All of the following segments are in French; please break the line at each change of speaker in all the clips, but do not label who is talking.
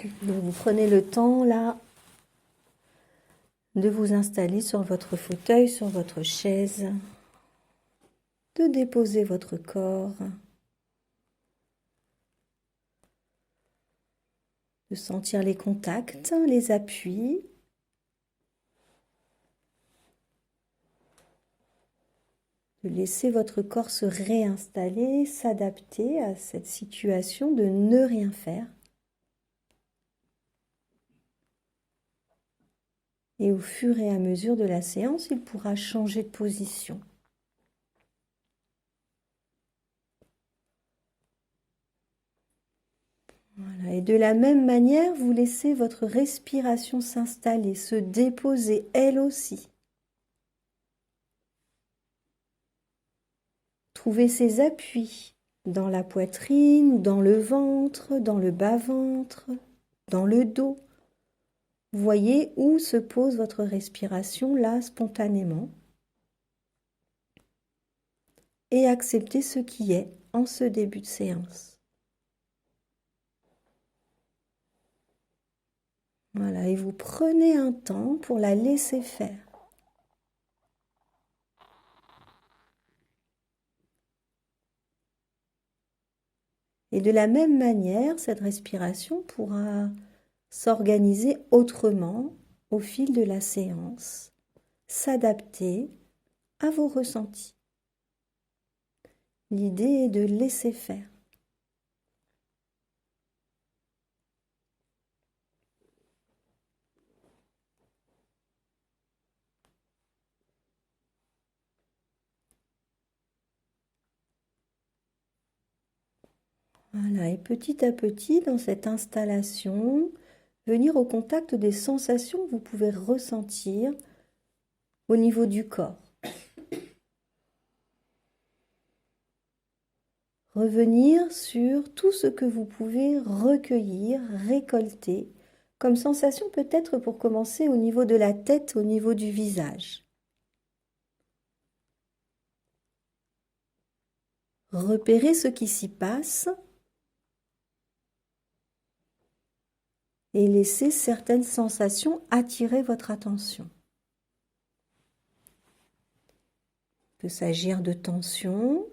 Donc vous prenez le temps là de vous installer sur votre fauteuil, sur votre chaise, de déposer votre corps, de sentir les contacts, les appuis. De laisser votre corps se réinstaller, s'adapter à cette situation de ne rien faire. Et au fur et à mesure de la séance, il pourra changer de position. Voilà. Et de la même manière, vous laissez votre respiration s'installer, se déposer elle aussi. Trouvez ses appuis dans la poitrine, dans le ventre, dans le bas-ventre, dans le dos. Voyez où se pose votre respiration là spontanément. Et acceptez ce qui est en ce début de séance. Voilà, et vous prenez un temps pour la laisser faire. Et de la même manière, cette respiration pourra s'organiser autrement au fil de la séance, s'adapter à vos ressentis. L'idée est de laisser faire. Voilà, et petit à petit, dans cette installation, venir au contact des sensations que vous pouvez ressentir au niveau du corps. Revenir sur tout ce que vous pouvez recueillir, récolter, comme sensation peut-être pour commencer au niveau de la tête, au niveau du visage. Repérez ce qui s'y passe et laissez certaines sensations attirer votre attention. Il peut s'agir de tension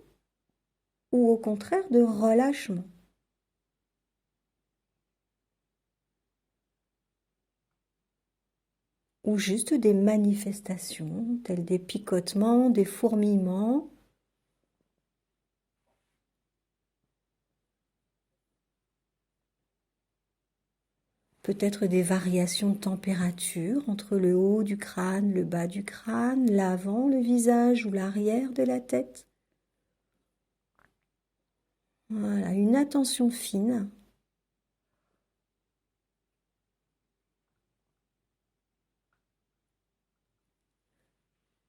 ou au contraire de relâchement. Ou juste des manifestations telles des picotements, des fourmillements. Peut-être des variations de température entre le haut du crâne, le bas du crâne, l'avant, le visage ou l'arrière de la tête. Voilà, une attention fine.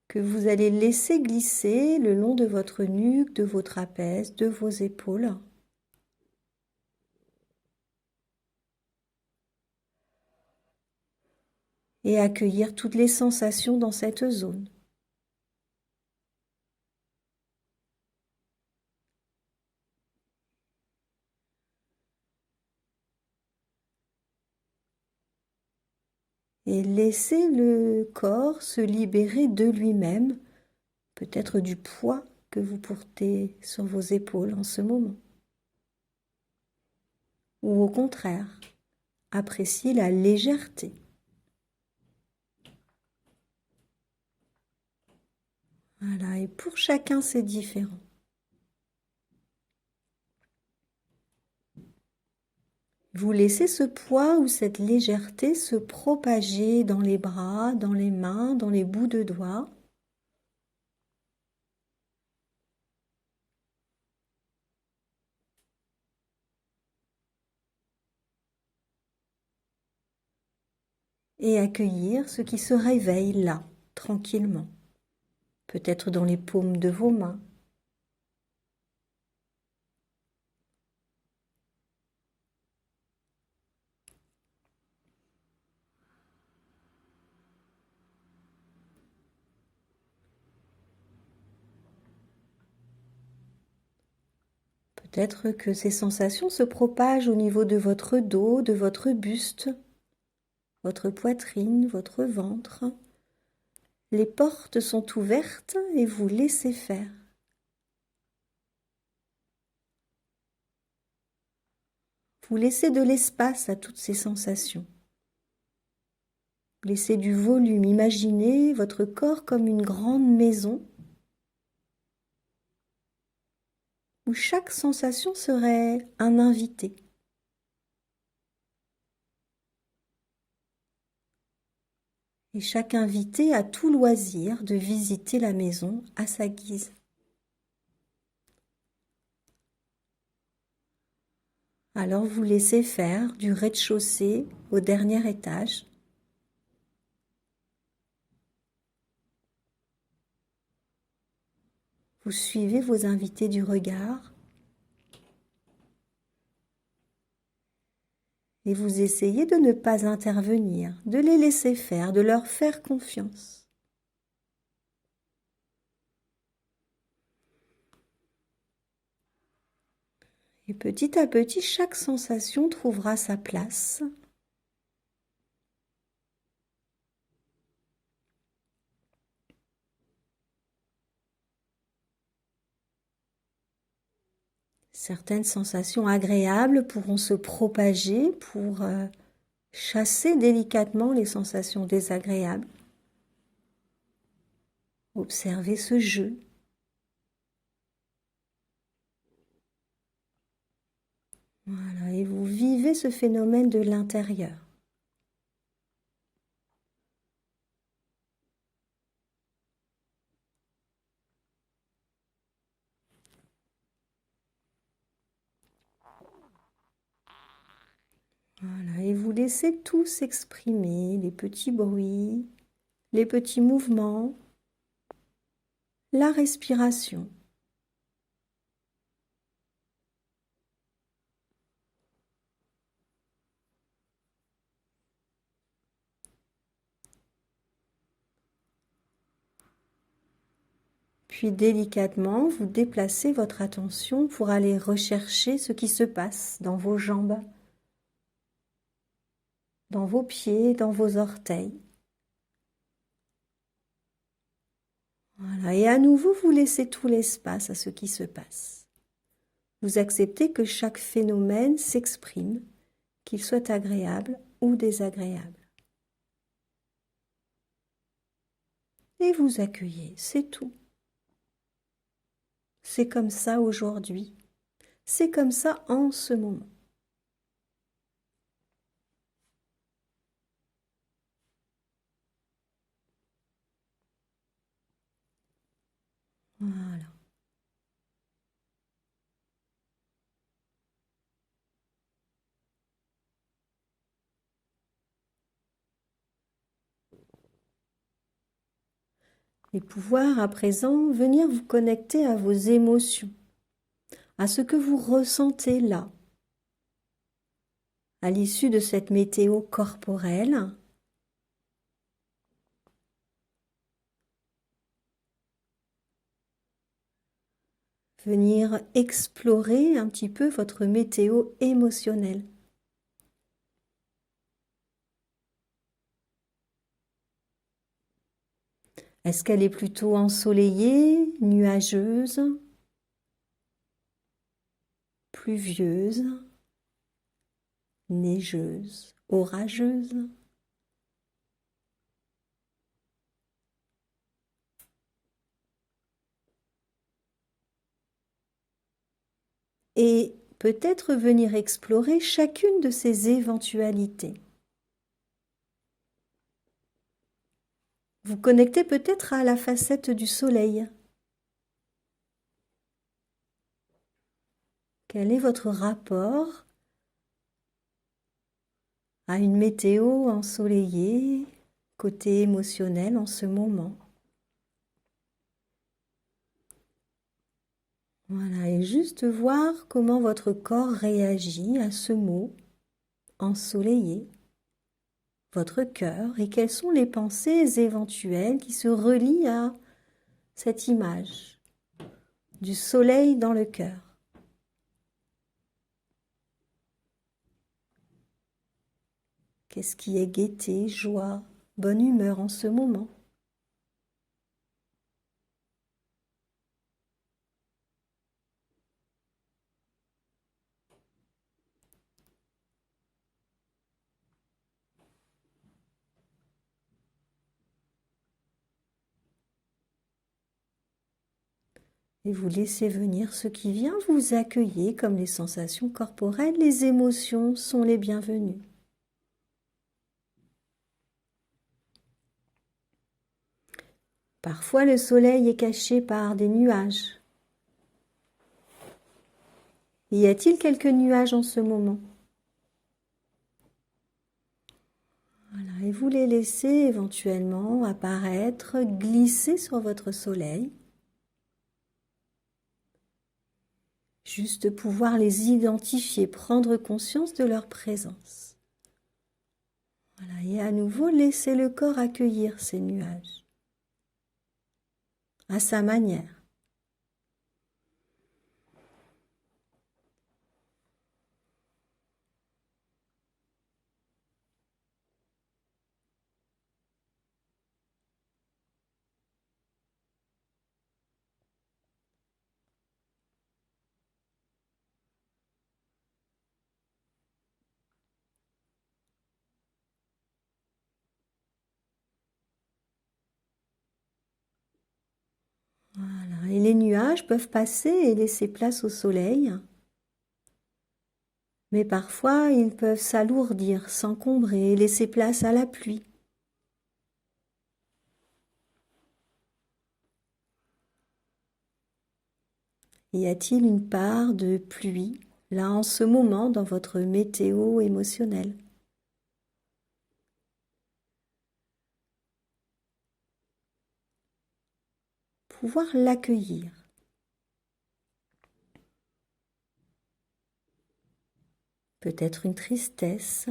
Que vous allez laisser glisser le long de votre nuque, de vos trapèzes, de vos épaules. Et accueillir toutes les sensations dans cette zone. Et laissez le corps se libérer de lui-même, peut-être du poids que vous portez sur vos épaules en ce moment. Ou au contraire, appréciez la légèreté. Voilà, et pour chacun c'est différent. Vous laissez ce poids ou cette légèreté se propager dans les bras, dans les mains, dans les bouts de doigts. Et accueillir ce qui se réveille là, tranquillement. Peut-être dans les paumes de vos mains. Peut-être que ces sensations se propagent au niveau de votre dos, de votre buste, votre poitrine, votre ventre. Les portes sont ouvertes et vous laissez faire. Vous laissez de l'espace à toutes ces sensations. Laissez du volume. Imaginez votre corps comme une grande maison où chaque sensation serait un invité. Et chaque invité a tout loisir de visiter la maison à sa guise. Alors vous laissez faire du rez-de-chaussée au dernier étage. Vous suivez vos invités du regard et vous essayez de ne pas intervenir, de les laisser faire, de leur faire confiance. Et petit à petit, chaque sensation trouvera sa place. Certaines sensations agréables pourront se propager pour chasser délicatement les sensations désagréables. Observez ce jeu. Voilà, et vous vivez ce phénomène de l'intérieur. Voilà, et vous laissez tout s'exprimer, les petits bruits, les petits mouvements, la respiration. Puis délicatement, vous déplacez votre attention pour aller rechercher ce qui se passe dans vos jambes, dans vos pieds, dans vos orteils. Voilà, et à nouveau, vous laissez tout l'espace à ce qui se passe. Vous acceptez que chaque phénomène s'exprime, qu'il soit agréable ou désagréable. Et vous accueillez, c'est tout. C'est comme ça aujourd'hui. C'est comme ça en ce moment. Voilà. Et pouvoir à présent venir vous connecter à vos émotions, à ce que vous ressentez là, à l'issue de cette météo corporelle. Venir explorer un petit peu votre météo émotionnelle. Est-ce qu'elle est plutôt ensoleillée, nuageuse, pluvieuse, neigeuse, orageuse? Et peut-être venir explorer chacune de ces éventualités. Vous connectez peut-être à la facette du soleil. Quel est votre rapport à une météo ensoleillée, côté émotionnel en ce moment? Voilà, et juste voir comment votre corps réagit à ce mot ensoleillé, votre cœur, et quelles sont les pensées éventuelles qui se relient à cette image du soleil dans le cœur. Qu'est-ce qui est gaieté, joie, bonne humeur en ce moment? Et vous laissez venir ce qui vient, vous accueillez comme les sensations corporelles, les émotions sont les bienvenues. Parfois le soleil est caché par des nuages. Y a-t-il quelques nuages en ce moment? Voilà, et vous les laissez éventuellement apparaître, glisser sur votre soleil. Juste pouvoir les identifier, prendre conscience de leur présence. Voilà, et à nouveau, laissez le corps accueillir ces nuages à sa manière. Voilà, et les nuages peuvent passer et laisser place au soleil. Mais parfois, ils peuvent s'alourdir, s'encombrer et laisser place à la pluie. Y a-t-il une part de pluie, là en ce moment, dans votre météo émotionnelle? Pouvoir l'accueillir. Peut-être une tristesse.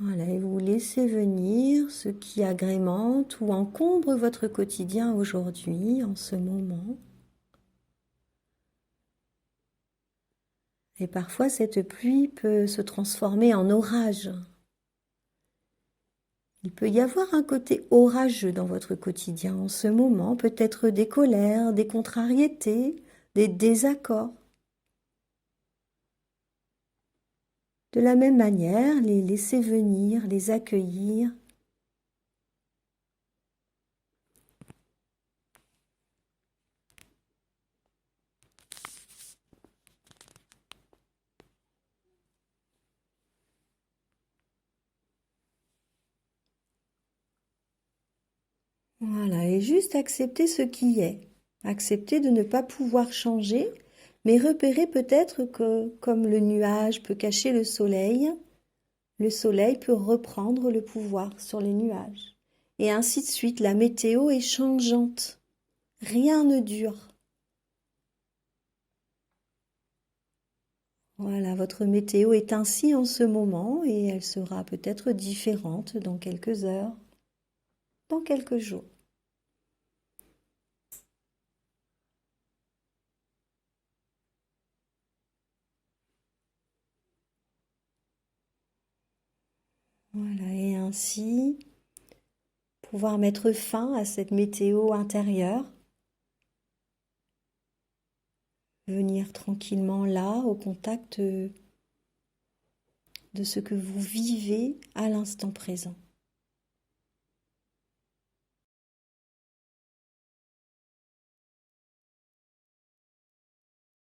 Voilà, et vous laissez venir ce qui agrémente ou encombre votre quotidien aujourd'hui, en ce moment. Et parfois, cette pluie peut se transformer en orage. Il peut y avoir un côté orageux dans votre quotidien en ce moment, peut-être des colères, des contrariétés, des désaccords. De la même manière, les laisser venir, les accueillir. Voilà, et juste accepter ce qui est. Accepter de ne pas pouvoir changer, mais repérer peut-être que, comme le nuage peut cacher le soleil peut reprendre le pouvoir sur les nuages. Et ainsi de suite, la météo est changeante. Rien ne dure. Voilà, votre météo est ainsi en ce moment et elle sera peut-être différente dans quelques heures, dans quelques jours. Voilà, et ainsi pouvoir mettre fin à cette météo intérieure, venir tranquillement là, au contact de ce que vous vivez à l'instant présent.